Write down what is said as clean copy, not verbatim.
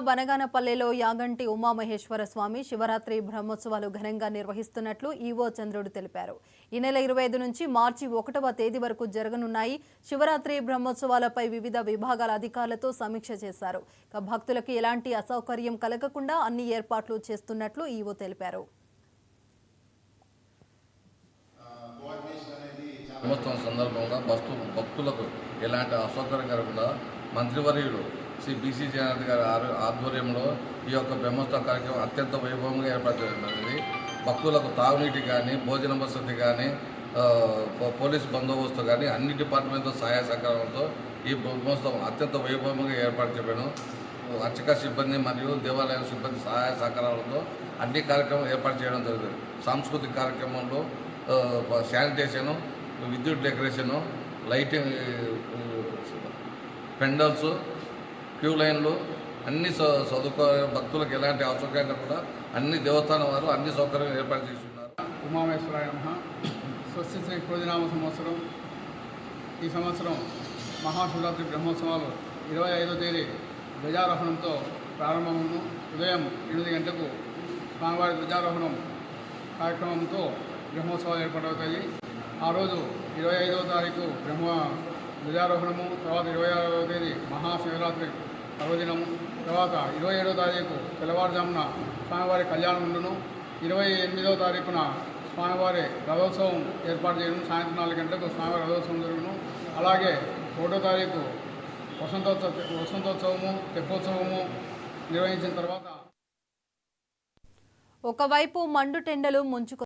బనగానపల్లెలో యాగంటి ఉమామహేశ్వర స్వామి శివరాత్రి బ్రహ్మోత్సవాలు ఘనంగా నిర్వహిస్తున్నట్లు ఈవో చంద్రుడు తెలిపారు. ఈ నెల 25 నుంచి మార్చి 1వ తేదీ వరకు జరగనున్నాయి. శివరాత్రి బ్రహ్మోత్సవాలపై వివిధ విభాగాల అధికారులతో సమీక్ష చేశారు. భక్తులకు ఎలాంటి అసౌకర్యం కలగకుండా అన్ని ఏర్పాట్లు చేస్తున్నట్లు ఈవో తెలిపారు. బ్రహ్మోత్సవం సందర్భంగా భక్తులకు ఎలాంటి అసౌకర్యం కలగకుండా మంత్రివర్యులు శ్రీ బీసీ జగన్నాథ్ గారి ఆధ్వర్యంలో ఈ యొక్క బ్రహ్మోత్సవ కార్యక్రమం అత్యంత వైభవంగా ఏర్పాటు చేయబడింది. భక్తులకు తాగునీటి కానీ, భోజన వసతి కానీ, పోలీసు బందోబస్తు కానీ అన్ని డిపార్ట్మెంట్ల సహాయ సహకారంతో ఈ బ్రహ్మోత్సవం అత్యంత వైభవంగా ఏర్పాటు చేయబడను. అర్చక సిబ్బంది మరియు దేవాలయ సిబ్బంది సహాయ సహకారాలతో అన్ని కార్యక్రమాలు ఏర్పాటు చేయడం జరుగుతుంది. సాంస్కృతిక కార్యక్రమంలో శానిటేషను, విద్యుత్ డెకరేషను, లైటింగ్, పెండల్స్, క్యూ లైన్లు అన్ని సదుపాయాలు భక్తులకు ఎలాంటి అసౌకర్యం కూడా అన్ని దేవస్థానం వారు అన్ని సౌకర్యాలు ఏర్పాటు చేస్తున్నారు. ఉమామేశ్వరాయ నమః. స్వస్తి శ్రీ క్రోధినామ సంవత్సరం. ఈ సంవత్సరం మహాశివరాత్రి బ్రహ్మోత్సవాలు 25వ తేదీ ధ్వజారోహణంతో ప్రారంభమును. ఉదయం 8 గంటలకు స్వామివారి ధ్వజారోహణం కార్యక్రమంతో బ్రహ్మోత్సవాలు ఏర్పాటవుతాయి. ఆ రోజు 25వ తారీఖు ధ్వజారోహణము, తర్వాత 26వ తేదీ మహాశివరాత్రి పర్వదినము, తర్వాత 27వ తారీఖు తెల్లవారుజామున స్వామివారి కళ్యాణం ఉండును. 28వ తారీఖున స్వామివారి రథోత్సవం ఏర్పాటు చేయడం. సాయంత్రం 4 గంటలకు స్వామివారి రథోత్సవం జరుగును. అలాగే 1వ తారీఖు వసంతోత్సవము, తెప్పోత్సవము నిర్వహించిన తర్వాత ఒకవైపు మండుటెండలు ముంచుకు